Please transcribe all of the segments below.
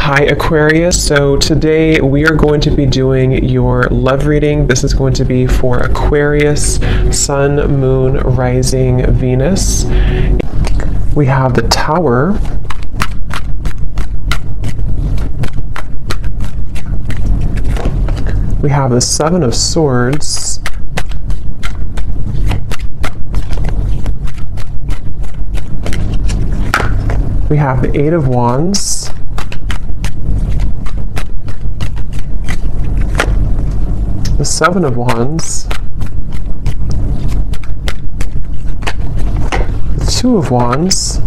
Hi Aquarius, so today we are going to be doing your love reading. This is going to be for Aquarius, Sun, Moon, Rising, Venus. We have the Tower. We have the Seven of Swords. We have the Eight of Wands. The Seven of Wands. The Two of Wands.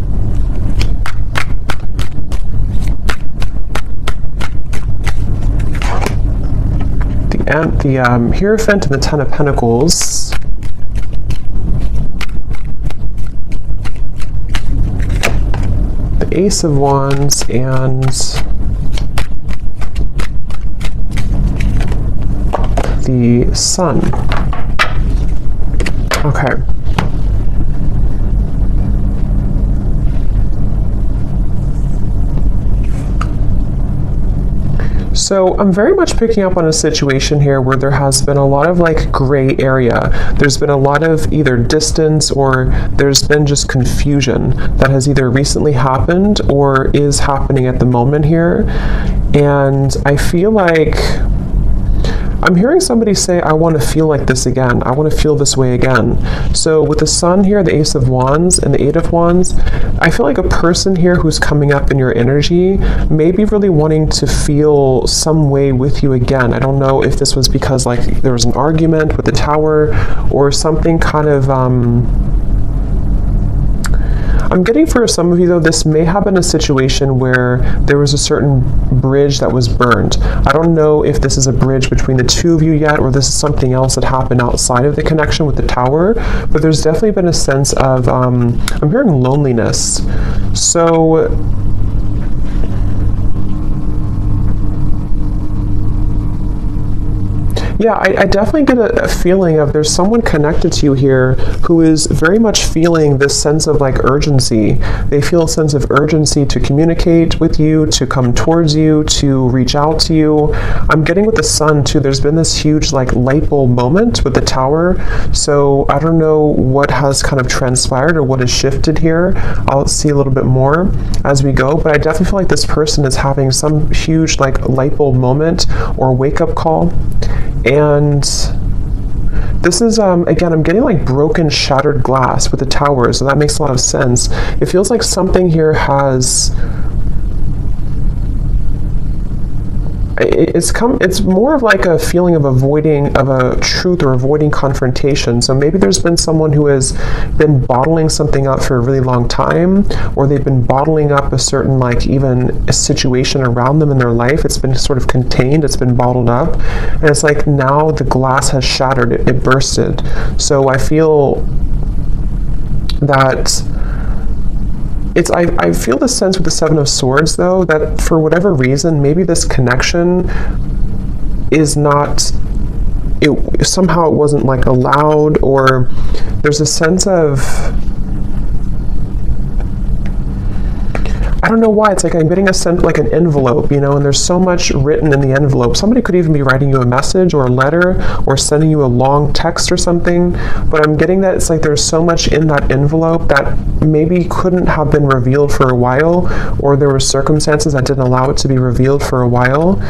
The Hierophant and the Ten of Pentacles. The Ace of Wands and the Sun. Okay. So I'm very much picking up on a situation here where there has been a lot of like gray area. There's been a lot of either distance or there's been just confusion that has either recently happened or is happening at the moment here. And I feel like I'm hearing somebody say, I want to feel like this again. I want to feel this way again. So with the Sun here, the Ace of Wands, and the Eight of Wands, I feel like a person here who's coming up in your energy may be really wanting to feel some way with you again. I don't know if this was because like there was an argument with the Tower or something kind of, I'm getting for some of you though, this may have been a situation where there was a certain bridge that was burned. I don't know if this is a bridge between the two of you yet, or this is something else that happened outside of the connection with the Tower, but there's definitely been a sense of, I'm hearing loneliness. So, yeah, I definitely get a feeling of there's someone connected to you here who is very much feeling this sense of like urgency. They feel a sense of urgency to communicate with you, to come towards you, to reach out to you. I'm getting with the Sun too, there's been this huge like light bulb moment with the Tower. So I don't know what has kind of transpired or what has shifted here. I'll see a little bit more as we go, but I definitely feel like this person is having some huge like light bulb moment or wake up call. And this is, again, I'm getting like broken, shattered glass with the Tower, so that makes a lot of sense. It feels like something here has, it's more of like a feeling of avoiding of a truth or avoiding confrontation. So maybe there's been someone who has been bottling something up for a really long time, or they've been bottling up a certain like even a situation around them in their life. It's been sort of contained, it's been bottled up, and it's like now the glass has shattered, it bursted. So I feel that I feel the sense with the Seven of Swords though, that for whatever reason, maybe this connection is not, somehow it wasn't like allowed, or there's a sense of, I don't know why, it's like I'm getting a sense like an envelope, you know, and there's so much written in the envelope. Somebody could even be writing you a message or a letter or sending you a long text or something, but I'm getting that it's like there's so much in that envelope that maybe couldn't have been revealed for a while, or there were circumstances that didn't allow it to be revealed for a while.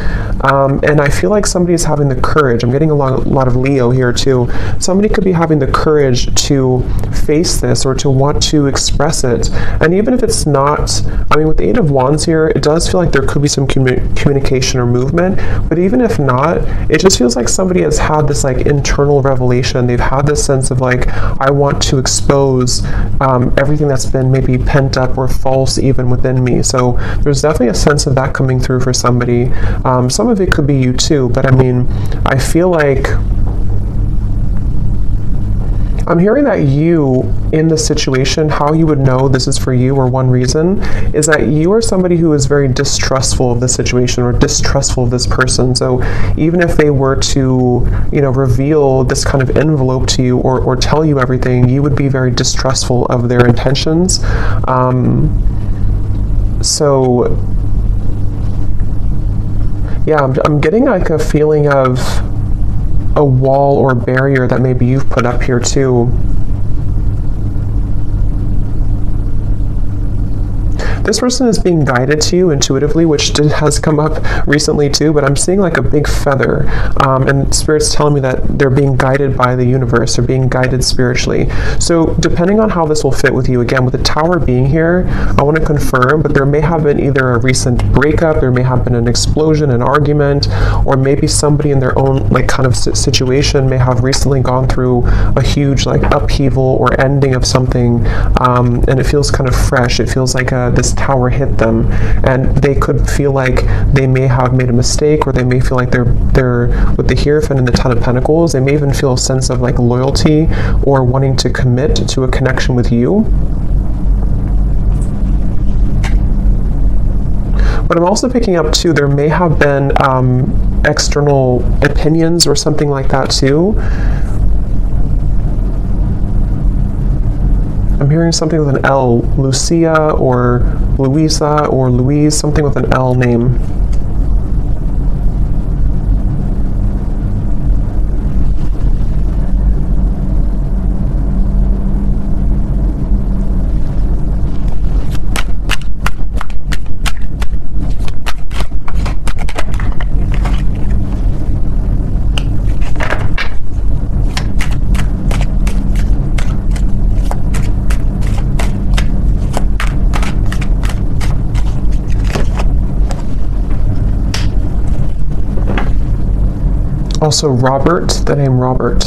And I feel like somebody is having the courage. I'm getting a lot of Leo here too. Somebody could be having the courage to face this or to want to express it. And even if it's not, I mean, with the Eight of Wands here, it does feel like there could be some communication or movement, but even if not, it just feels like somebody has had this like internal revelation. They've had this sense of like, I want to expose everything that's been maybe pent up or false even within me. So there's definitely a sense of that coming through for somebody. Some of it could be you too, but I mean, I feel like I'm hearing that you, in this situation, how you would know this is for you, or one reason, is that you are somebody who is very distrustful of this situation or distrustful of this person. So even if they were to, you know, reveal this kind of envelope to you or tell you everything, you would be very distrustful of their intentions. So Yeah, I'm getting like a feeling of a wall or barrier that maybe you've put up here too. This person is being guided to you intuitively, which has come up recently too, but I'm seeing like a big feather, and Spirit's telling me that they're being guided by the universe, they're being guided spiritually. So depending on how this will fit with you, again, with the Tower being here, I want to confirm, but there may have been either a recent breakup, there may have been an explosion, an argument, or maybe somebody in their own like kind of situation may have recently gone through a huge like upheaval or ending of something, and it feels kind of fresh. It feels like this Tower hit them, and they could feel like they may have made a mistake, or they may feel like they're with the Hierophant and the Ten of Pentacles, they may even feel a sense of like loyalty or wanting to commit to a connection with you. But I'm also picking up too, there may have been external opinions or something like that too. I'm hearing something with an L, Lucia or Louisa or Louise, something with an L name. Also Robert, the name Robert.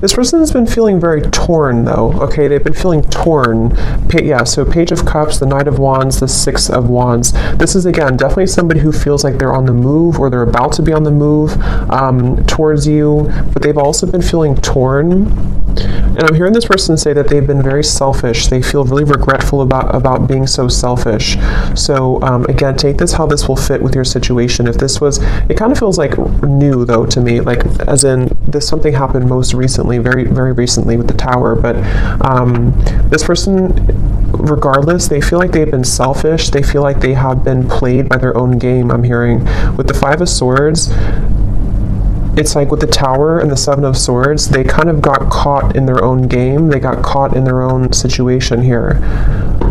This person has been feeling very torn though, okay? They've been feeling torn. Yeah, so Page of Cups, the Knight of Wands, the Six of Wands. This is, again, definitely somebody who feels like they're on the move or they're about to be on the move towards you, but they've also been feeling torn. And I'm hearing this person say that they've been very selfish. They feel really regretful about being so selfish. So again, take this how this will fit with your situation. If this was, it kind of feels like new though to me, like as in this something happened most recently, very, very recently with the Tower. But this person, regardless, they feel like they've been selfish. They feel like they have been played by their own game, I'm hearing. With the Five of Swords, it's like with the Tower and the Seven of Swords, they kind of got caught in their own game. They got caught in their own situation here.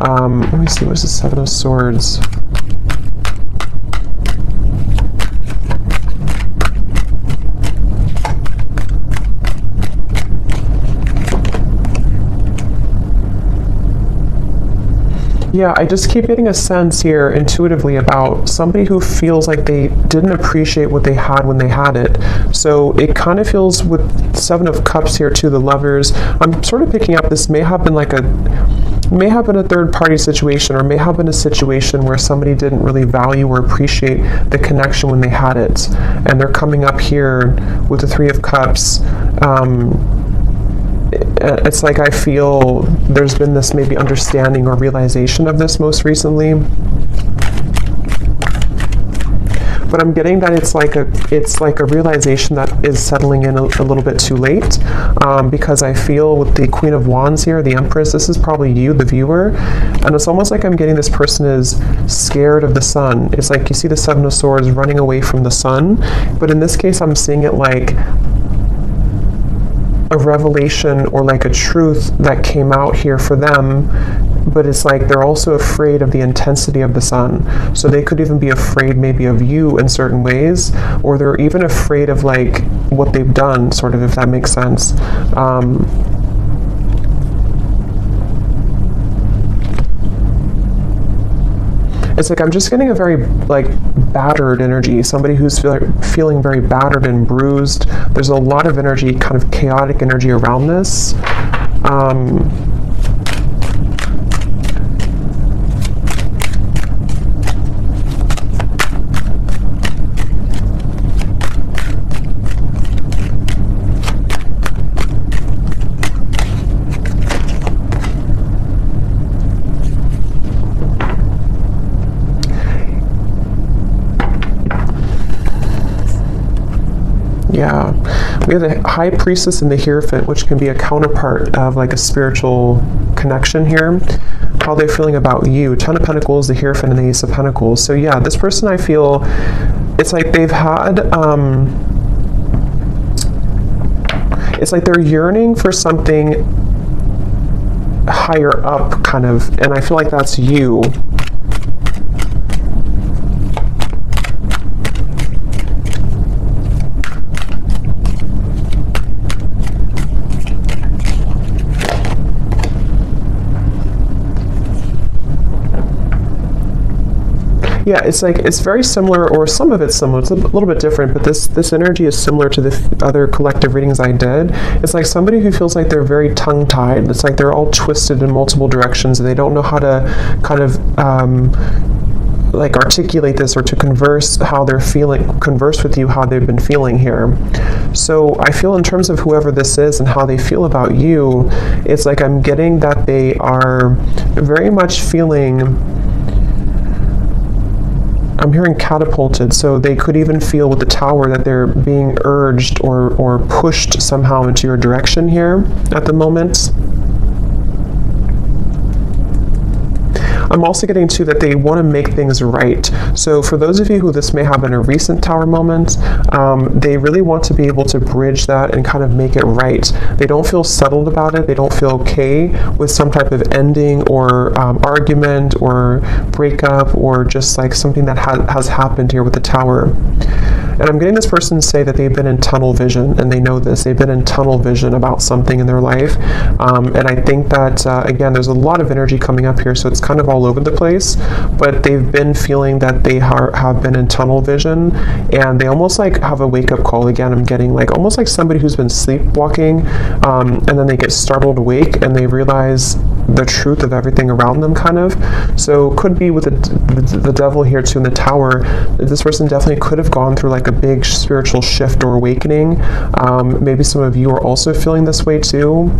Let me see, what's the Seven of Swords? Yeah, I just keep getting a sense here intuitively about somebody who feels like they didn't appreciate what they had when they had it. So it kind of feels with Seven of Cups here too, the Lovers. I'm sort of picking up this may have been a third-party situation, or may have been a situation where somebody didn't really value or appreciate the connection when they had it. And they're coming up here with the Three of Cups. It's like I feel there's been this maybe understanding or realization of this most recently. But I'm getting that it's like a realization that is settling in a little bit too late, because I feel with the Queen of Wands here, the Empress, this is probably you, the viewer, and it's almost like I'm getting this person is scared of the sun. It's like you see the Seven of Swords running away from the sun, but in this case I'm seeing it like a revelation or like a truth that came out here for them, but it's like they're also afraid of the intensity of the sun. So they could even be afraid maybe of you in certain ways, or they're even afraid of like what they've done, sort of, if that makes sense. It's like I'm just getting a very like battered energy, somebody who's feeling very battered and bruised. There's a lot of energy, kind of chaotic energy around this. Yeah, we have the High Priestess and the Hierophant, which can be a counterpart of like a spiritual connection here. how they're feeling about you. 10 of Pentacles, the Hierophant, and the Ace of Pentacles. So yeah, this person, I feel, it's like they've had, it's like they're yearning for something higher up, kind of, and I feel like that's you. Yeah, it's like, it's very similar, or some of it's similar. It's a little bit different, but this energy is similar to the other collective readings I did. It's like somebody who feels like they're very tongue-tied. It's like they're all twisted in multiple directions, and they don't know how to kind of like articulate this, or to converse how they're feeling, converse with you how they've been feeling here. So I feel, in terms of whoever this is and how they feel about you, it's like I'm getting that they are very much feeling, I'm hearing catapulted, so they could even feel with the Tower that they're being urged or pushed somehow into your direction here at the moment. I'm also getting too that they want to make things right. So for those of you who this may have been a recent Tower moment, they really want to be able to bridge that and kind of make it right. They don't feel settled about it. They don't feel okay with some type of ending or argument or breakup, or just like something that has happened here with the Tower. And I'm getting this person to say that they've been in tunnel vision, and they know this. They've been in tunnel vision about something in their life. And I think that, again, there's a lot of energy coming up here, so it's kind of all over the place. But they've been feeling that they have been in tunnel vision, and they almost like have a wake-up call. Again, I'm getting like almost like somebody who's been sleepwalking, and then they get startled awake, and they realize the truth of everything around them, kind of. So could be with the devil here too in the Tower. This person definitely could have gone through like a big spiritual shift or awakening. Maybe some of you are also feeling this way too.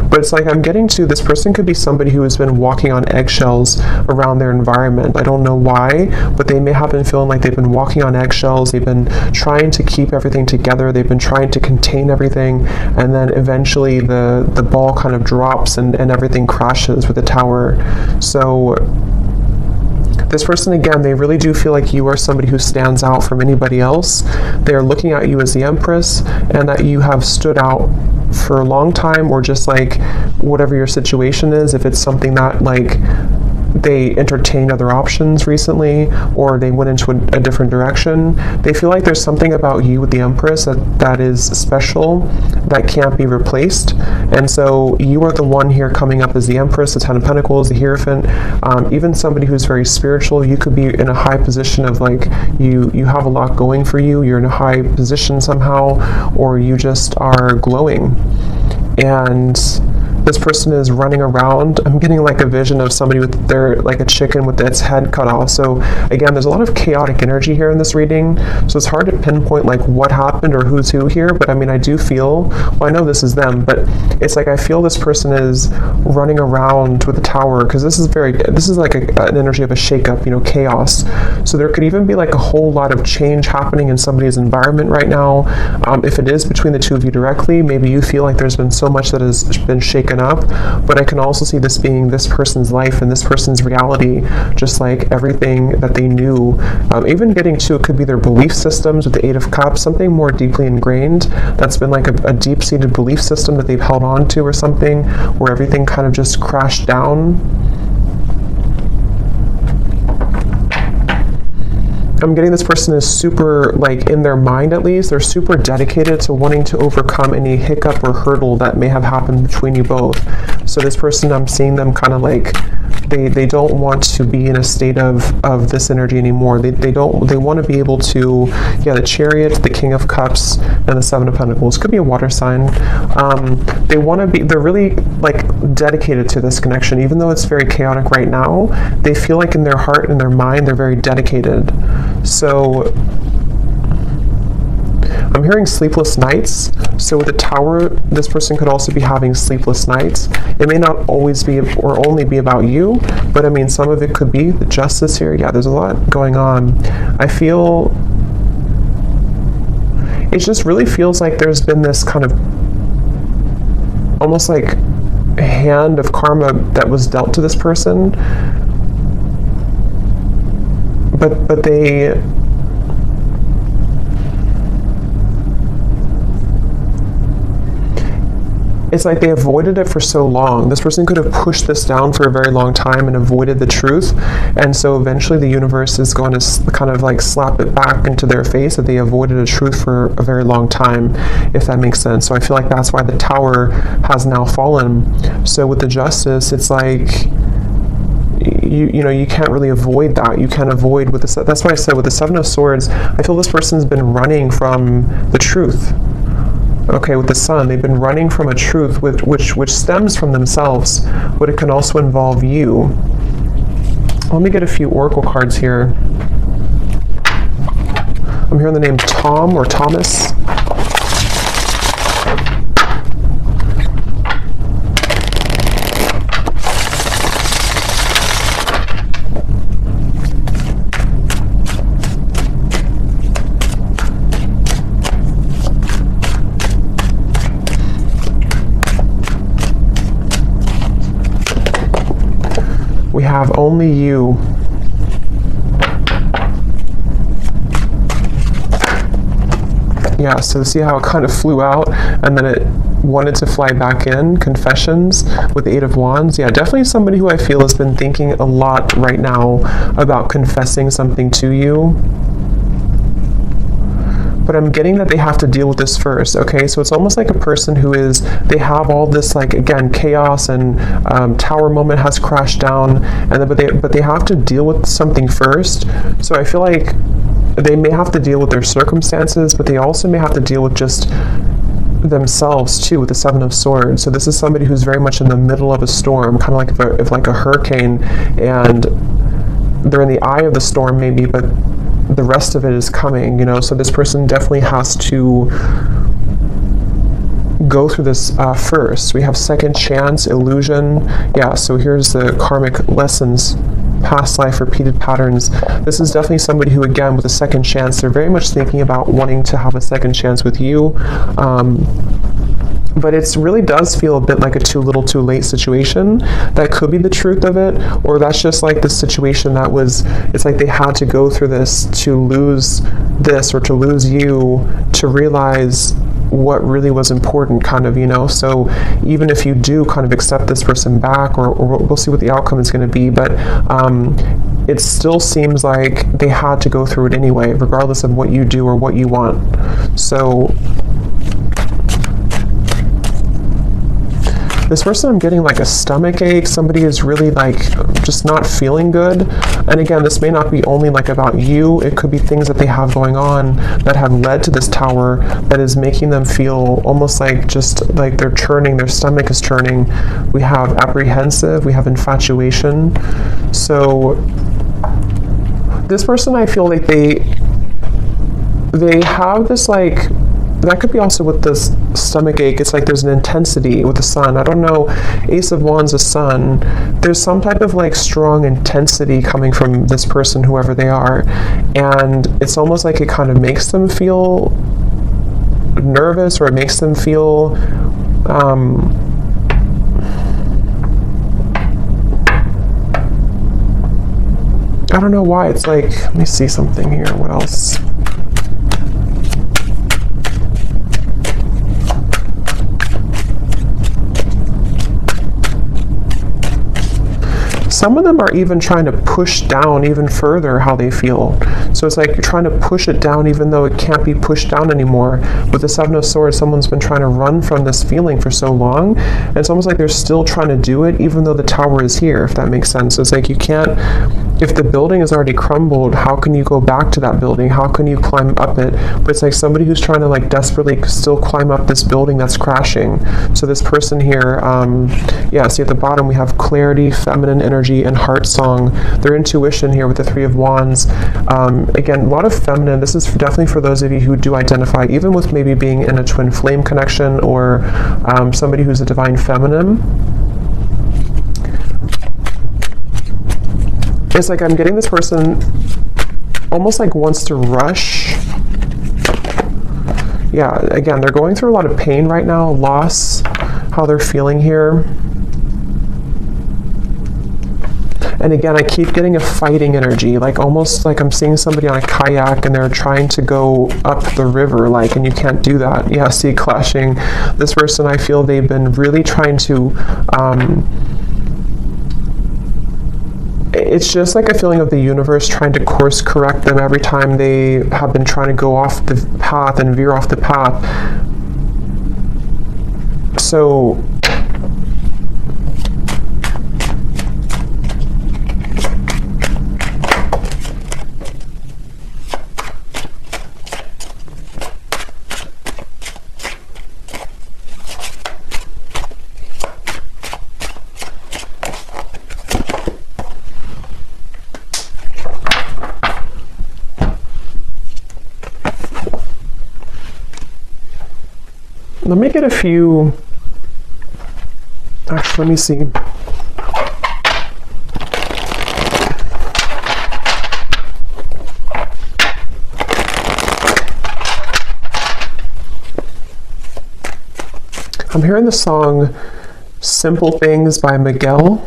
But it's like I'm getting to, this person could be somebody who has been walking on eggshells around their environment. I don't know why, but they may have been feeling like they've been walking on eggshells. They've been trying to keep everything together. They've been trying to contain everything. And then eventually the ball kind of drops and everything crashes with the Tower. So this person, again, they really do feel like you are somebody who stands out from anybody else. They're looking at you as the Empress, and that you have stood out for a long time, or just like whatever your situation is, if it's something that like they entertained other options recently, or they went into a different direction. They feel like there's something about you with the Empress that is special, that can't be replaced. And so you are the one here coming up as the Empress, the Ten of Pentacles, the Hierophant, even somebody who's very spiritual. You could be in a high position of like, you have a lot going for you, you're in a high position somehow, or you just are glowing. And this person is running around. I'm getting like a vision of somebody with their, like a chicken with its head cut off. So again, there's a lot of chaotic energy here in this reading. So it's hard to pinpoint like what happened or who's who here. But I mean, I do feel, well, I know this is them, but it's like I feel this person is running around with the Tower, because this is like an energy of a shakeup, you know, chaos. So there could even be like a whole lot of change happening in somebody's environment right now. If it is between the two of you directly, maybe you feel like there's been so much that has been shaken up, but I can also see this being this person's life and this person's reality, just like everything that they knew. Even getting to, it could be their belief systems with the Eight of Cups, something more deeply ingrained that's been like a deep-seated belief system that they've held on to, or something where everything kind of just crashed down. I'm getting this person is super, like in their mind at least, they're super dedicated to wanting to overcome any hiccup or hurdle that may have happened between you both. So this person, I'm seeing them kind of like, they don't want to be in a state of this energy anymore. They want to be able to, yeah, the Chariot, the King of Cups, and the Seven of Pentacles. Could be a water sign. They want to be, they're really like dedicated to this connection. Even though it's very chaotic right now, they feel like in their heart and their mind, they're very dedicated. So I'm hearing sleepless nights. So with the Tower, this person could also be having sleepless nights. It may not always be or only be about you, but I mean, some of it could be the Justice here. Yeah, there's a lot going on. I feel, it just really feels like there's been this kind of almost like hand of karma that was dealt to this person, but they it's like they avoided it for so long. This person could have pushed this down for a very long time and avoided the truth. And so eventually the universe is going to kind of like slap it back into their face that they avoided a truth for a very long time, if that makes sense. So I feel like that's why the Tower has now fallen. So with the Justice, it's like, you know, you can't really avoid that. You can't avoid with the, that's why I said with the Seven of Swords, I feel this person's been running from the truth. Okay, with the Sun, they've been running from a truth which stems from themselves, but it can also involve you. Let me get a few oracle cards here. I'm hearing the name Tom or Thomas. We have only you. Yeah, so see how it kind of flew out and then it wanted to fly back in. Confessions with the Eight of Wands. Yeah, definitely somebody who I feel has been thinking a lot right now about confessing something to you. But I'm getting that they have to deal with this first, okay? So it's almost like a person who is, they have all this, like, again, chaos and Tower moment has crashed down, and but they have to deal with something first. So I feel like they may have to deal with their circumstances, but they also may have to deal with just themselves too, with the Seven of Swords. So this is somebody who's very much in the middle of a storm, kind of like a hurricane, and they're in the eye of the storm maybe, but the rest of it is coming, you know. So this person definitely has to go through this first. We have second chance, illusion. Yeah, so here's the karmic lessons, past life, repeated patterns. This is definitely somebody who, again, with a second chance, they're very much thinking about wanting to have a second chance with you. But it really does feel a bit like a too little too late situation. That could be the truth of it, or that's just like the situation that was, it's like they had to go through this to lose this or to lose you to realize what really was important, kind of, you know. So even if you do kind of accept this person back, or we'll see what the outcome is going to be, but it still seems like they had to go through it anyway, regardless of what you do or what you want. So this person, I'm getting like a stomach ache. Somebody is really like just not feeling good. And again, this may not be only like about you. It could be things that they have going on that have led to this Tower that is making them feel almost like just like they're churning, their stomach is churning. We have apprehensive, we have infatuation. So this person, I feel like they have this like, that could be also with this stomach ache. It's like there's an intensity with the Sun. I don't know, Ace of Wands, the Sun. There's some type of like strong intensity coming from this person, whoever they are. And it's almost like it kind of makes them feel nervous, or it makes them feel I don't know why. It's like, let me see something here. What else? Some of them are even trying to push down even further how they feel. So it's like you're trying to push it down even though it can't be pushed down anymore. With the Seven of Swords, someone's been trying to run from this feeling for so long, and it's almost like they're still trying to do it even though the Tower is here, if that makes sense. So it's like you can't, if the building is already crumbled, how can you go back to that building? How can you climb up it? But it's like somebody who's trying to like desperately still climb up this building that's crashing. So this person here, yeah, see at the bottom we have clarity, feminine energy, and heart song. Their intuition here with the Three of Wands. Again, a lot of feminine. This is definitely for those of you who do identify even with maybe being in a twin flame connection, or somebody who's a divine feminine. It's like I'm getting this person almost like wants to rush. Yeah, again, they're going through a lot of pain right now, loss, how they're feeling here. And again, I keep getting a fighting energy, like almost like I'm seeing somebody on a kayak and they're trying to go up the river, like, and you can't do that. Yeah, see, clashing. This person, I feel they've been really trying to, it's just like a feeling of the universe trying to course correct them every time they have been trying to go off the path and veer off the path. So let me get a few, actually, let me see. I'm hearing the song Simple Things by Miguel.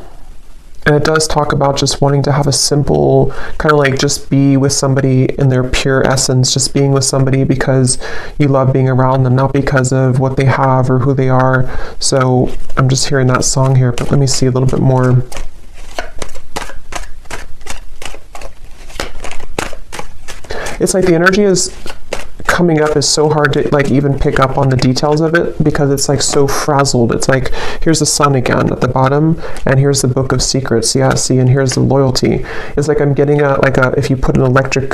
And it does talk about just wanting to have a simple, kind of like just be with somebody in their pure essence, just being with somebody because you love being around them, not because of what they have or who they are. So I'm just hearing that song here, but let me see a little bit more. It's like the energy is coming up is so hard to like even pick up on the details of it because it's like so frazzled. It's like, here's the sun again at the bottom, and here's the book of secrets. Yeah, see, and here's the loyalty. It's like I'm getting a, like a, if you put an electric,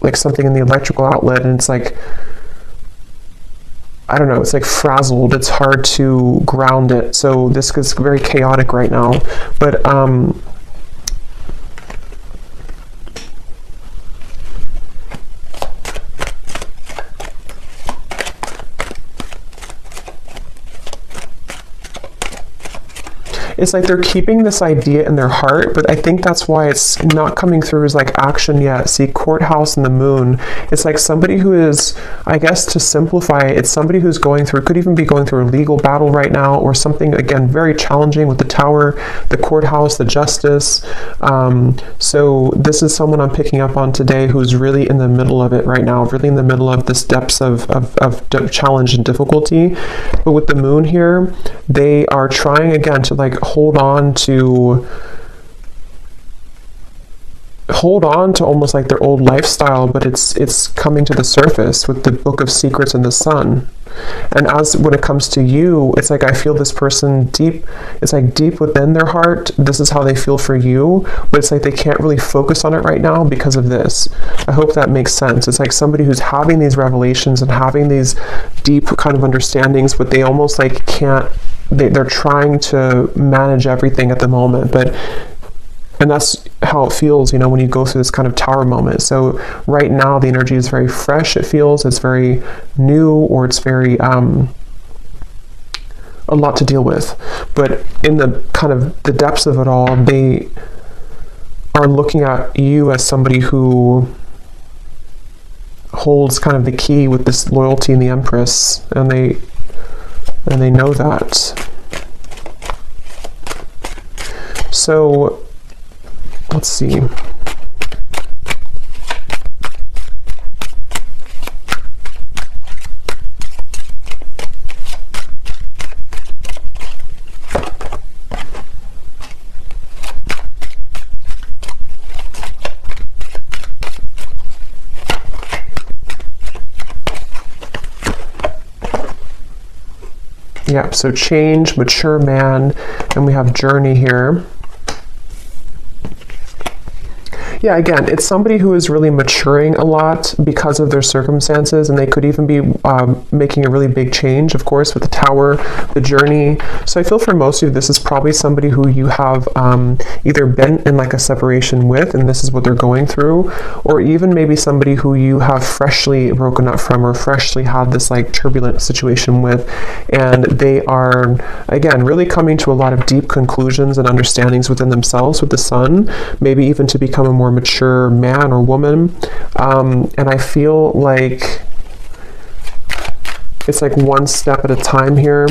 like something in the electrical outlet, and it's like, I don't know, it's like frazzled. It's hard to ground it. So this is very chaotic right now. But it's like they're keeping this idea in their heart, but I think that's why it's not coming through as like action yet. See, courthouse and the moon. It's like somebody who is, I guess to simplify it, it's somebody who's going through, could even be going through a legal battle right now or something, again, very challenging with the tower, the courthouse, the justice. So this is someone I'm picking up on today who's really in the middle of it right now, really in the middle of this depths of challenge and difficulty. But with the moon here, they are trying again to like hold on to almost like their old lifestyle, but it's coming to the surface with the book of secrets and the sun. And as when it comes to you, it's like I feel this person deep, it's like deep within their heart, this is how they feel for you, but it's like they can't really focus on it right now because of this. I hope that makes sense. It's like somebody who's having these revelations and having these deep kind of understandings, but they almost like can't, they're trying to manage everything at the moment, and that's how it feels, you know, when you go through this kind of tower moment. So right now the energy is very fresh, it feels, it's very new, or it's very a lot to deal with. But in the kind of the depths of it all, they are looking at you as somebody who holds kind of the key with this loyalty in the Empress, and they know that. So let's see. Yeah, so change, mature man, and we have journey here. Yeah, again, it's somebody who is really maturing a lot because of their circumstances, and they could even be making a really big change, of course, with the tower, the journey. So I feel for most of you, this is probably somebody who you have either been in like a separation with, and this is what they're going through, or even maybe somebody who you have freshly broken up from or freshly had this like turbulent situation with, and they are, again, really coming to a lot of deep conclusions and understandings within themselves with the sun, maybe even to become a more mature man or woman. And I feel like it's like one step at a time here.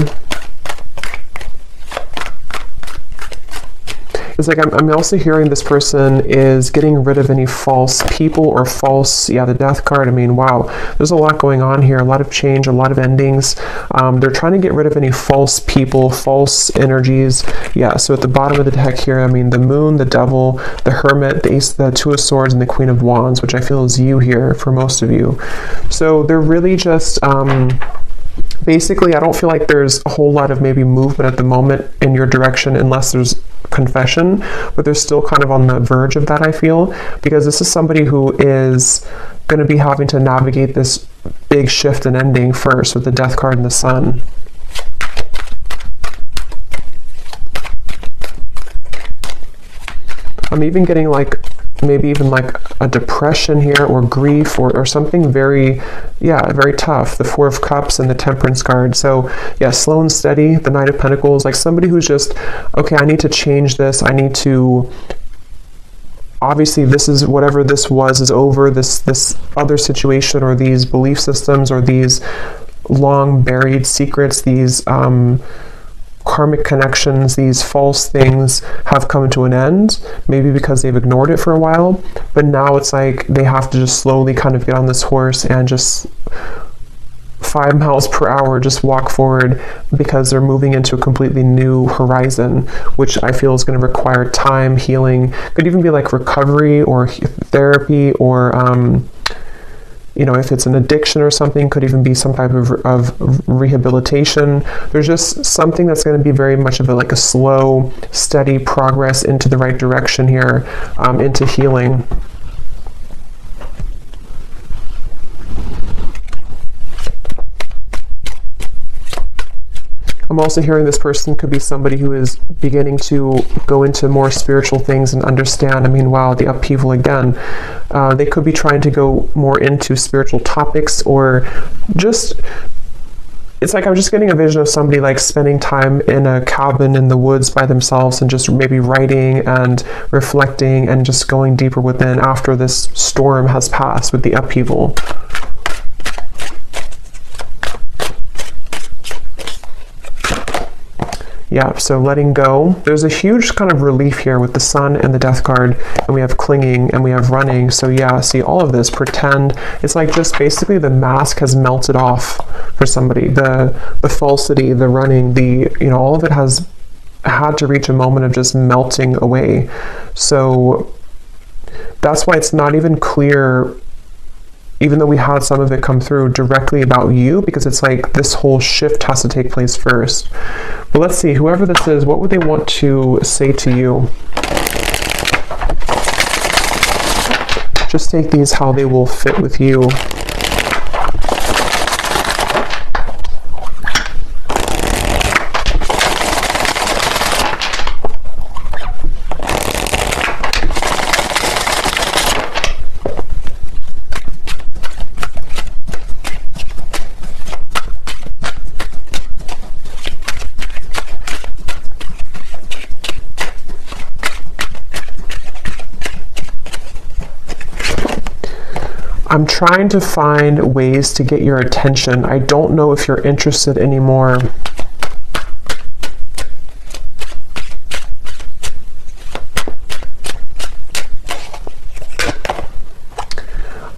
It's like I'm also hearing this person is getting rid of any false people or false, yeah, the death card. I mean, wow, there's a lot going on here, a lot of change, a lot of endings. They're trying to get rid of any false people, false energies. Yeah, so at the bottom of the deck here, I mean, the moon, the devil, the hermit, the ace, the two of swords, and the queen of wands, which I feel is you here for most of you. So they're really just, basically, I don't feel like there's a whole lot of maybe movement at the moment in your direction unless there's confession, but they're still kind of on the verge of that, I feel, because this is somebody who is going to be having to navigate this big shift and ending first with the death card and the sun. I'm even getting like maybe even like a depression here, or grief, or something very, yeah, very tough. The Four of Cups and the Temperance card. So yeah, slow and steady, the Knight of Pentacles, like somebody who's just, okay, I need to change this. I need to, obviously this is, whatever this was is over, this other situation, or these belief systems, or these long buried secrets, these karmic connections, these false things have come to an end, maybe because they've ignored it for a while, but now it's like they have to just slowly kind of get on this horse and just 5 miles per hour just walk forward, because they're moving into a completely new horizon, which I feel is going to require time, healing, could even be like recovery or therapy, or you know, if it's an addiction or something, could even be some type of rehabilitation. There's just something that's going to be very much of like a slow, steady progress into the right direction here, into healing. I'm also hearing this person could be somebody who is beginning to go into more spiritual things and understand. I mean, wow, the upheaval again. They could be trying to go more into spiritual topics, or just, it's like I'm just getting a vision of somebody like spending time in a cabin in the woods by themselves and just maybe writing and reflecting and just going deeper within after this storm has passed with the upheaval. Yeah, so letting go. There's a huge kind of relief here with the sun and the death card, and we have clinging and we have running. So yeah, see all of this, pretend. It's like just basically the mask has melted off for somebody. The falsity, the running, the, you know, all of it has had to reach a moment of just melting away. So that's why it's not even clear, even though we had some of it come through, directly about you, because it's like this whole shift has to take place first. But let's see, whoever this is, what would they want to say to you? Just take these how they will fit with you. I'm trying to find ways to get your attention. I don't know if you're interested anymore.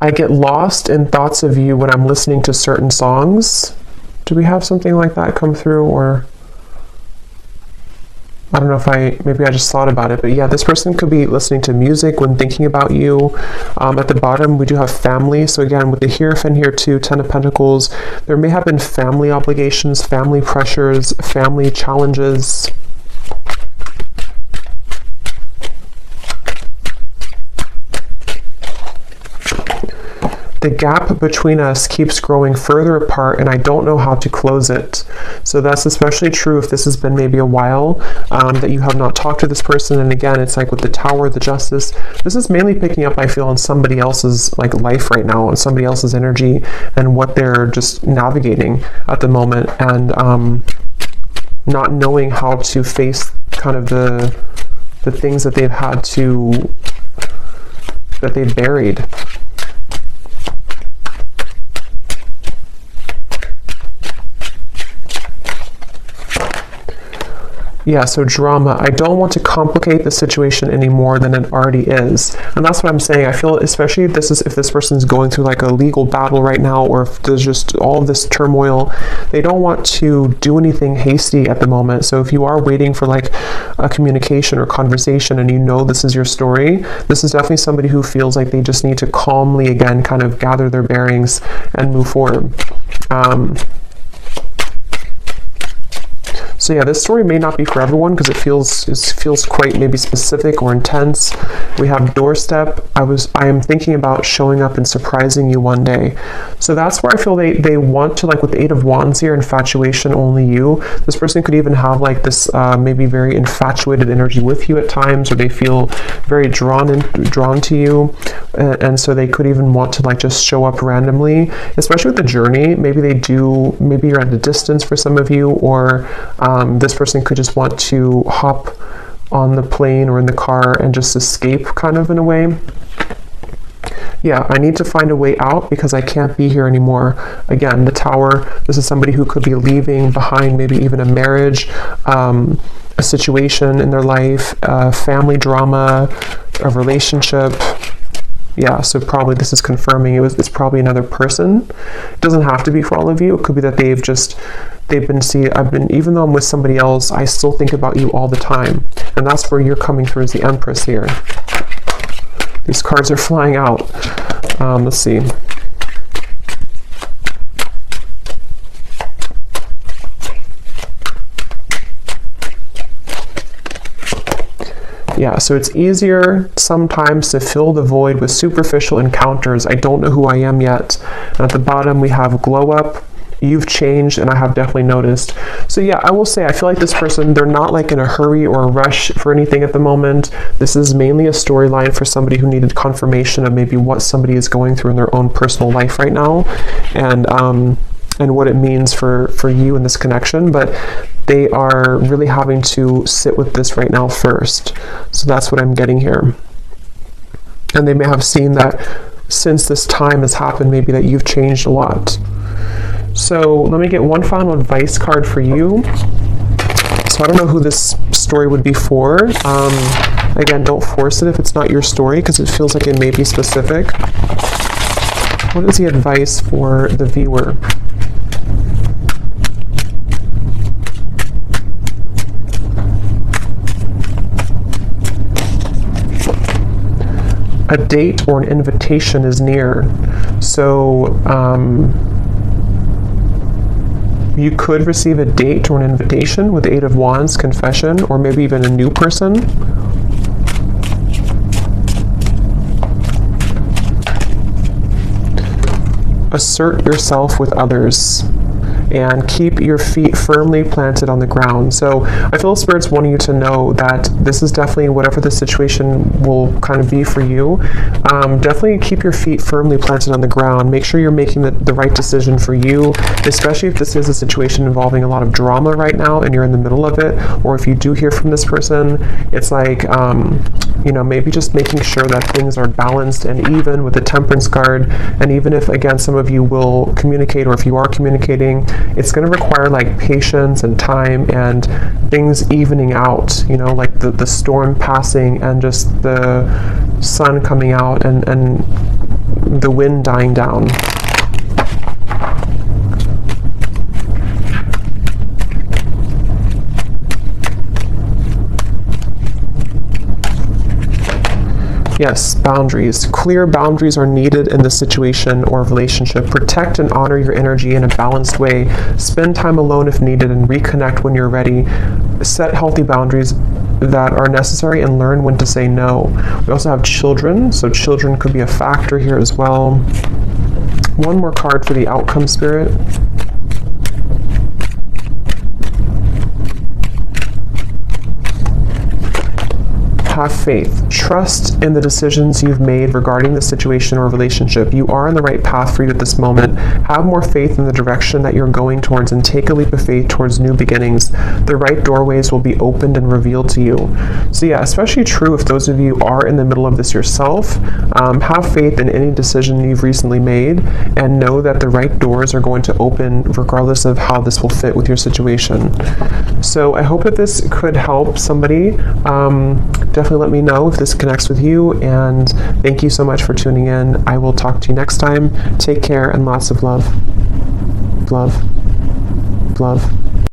I get lost in thoughts of you when I'm listening to certain songs. Do we have something like that come through? Or I don't know if maybe I just thought about it, but yeah, this person could be listening to music when thinking about you. At the bottom, we do have family. So again, with the Hierophant here too, 10 of Pentacles, there may have been family obligations, family pressures, family challenges. The gap between us keeps growing further apart, and I don't know how to close it. So that's especially true if this has been maybe a while that you have not talked to this person. And again, it's like with the Tower, the Justice, this is mainly picking up, I feel, on somebody else's like life right now, and somebody else's energy and what they're just navigating at the moment, and not knowing how to face kind of the things that they've had to, that they've buried. Yeah, so drama. I don't want to complicate the situation any more than it already is. And that's what I'm saying. I feel, especially if this person's going through like a legal battle right now, or if there's just all of this turmoil, they don't want to do anything hasty at the moment. So if you are waiting for like a communication or conversation and you know this is your story, this is definitely somebody who feels like they just need to calmly, again, kind of gather their bearings and move forward. So yeah, this story may not be for everyone because it feels quite maybe specific or intense. We have doorstep. I am thinking about showing up and surprising you one day. So that's where I feel they want to, like with the Eight of Wands here, infatuation, only you. This person could even have like this maybe very infatuated energy with you at times, or they feel very drawn to you. And so they could even want to like just show up randomly, especially with the journey. Maybe you're at a distance for some of you, or this person could just want to hop on the plane or in the car and just escape, kind of in a way. Yeah, I need to find a way out because I can't be here anymore. Again, the Tower, this is somebody who could be leaving behind maybe even a marriage, a situation in their life, family drama, a relationship. Yeah, so probably this is confirming it's probably another person. It doesn't have to be for all of you. It could be that even though I'm with somebody else, I still think about you all the time. And that's where you're coming through as the Empress here. These cards are flying out. Let's see. Yeah, so it's easier sometimes to fill the void with superficial encounters. I don't know who I am yet. And at the bottom we have glow up. You've changed, and I have definitely noticed. So yeah, I will say I feel like this person, they're not like in a hurry or a rush for anything at the moment. This is mainly a storyline for somebody who needed confirmation of maybe what somebody is going through in their own personal life right now, and what it means for you in this connection. But they are really having to sit with this right now first. So that's what I'm getting here. And they may have seen that since this time has happened, maybe that you've changed a lot. So let me get one final advice card for you. So I don't know who this story would be for. Again, don't force it if it's not your story, because it feels like it may be specific. What is the advice for the viewer? A date or an invitation is near. So you could receive a date or an invitation with the Eight of Wands, confession, or maybe even a new person. Assert yourself with others and keep your feet firmly planted on the ground. So I feel Spirit's wanting you to know that this is definitely, whatever the situation will kind of be for you, definitely keep your feet firmly planted on the ground. Make sure you're making the right decision for you, especially if this is a situation involving a lot of drama right now and you're in the middle of it, or if you do hear from this person, it's like, maybe just making sure that things are balanced and even with the Temperance card. And even if, again, some of you will communicate, or if you are communicating, it's going to require like patience and time and things evening out, like the storm passing and just the sun coming out and the wind dying down. Yes, boundaries. Clear boundaries are needed in this situation or relationship. Protect and honor your energy in a balanced way. Spend time alone if needed and reconnect when you're ready. Set healthy boundaries that are necessary and learn when to say no. We also have children, so children could be a factor here as well. One more card for the outcome, Spirit. have faith. Trust in the decisions you've made regarding the situation or relationship. You are on the right path for you at this moment. Have more faith in the direction that you're going towards and take a leap of faith towards new beginnings. The right doorways will be opened and revealed to you. So yeah, especially true if those of you are in the middle of this yourself. Have faith in any decision you've recently made and know that the right doors are going to open regardless of how this will fit with your situation. So I hope that this could help somebody. Definitely let me know if this connects with you, and thank you so much for tuning in. I will talk to you next time. Take care and lots of love. Love. Love.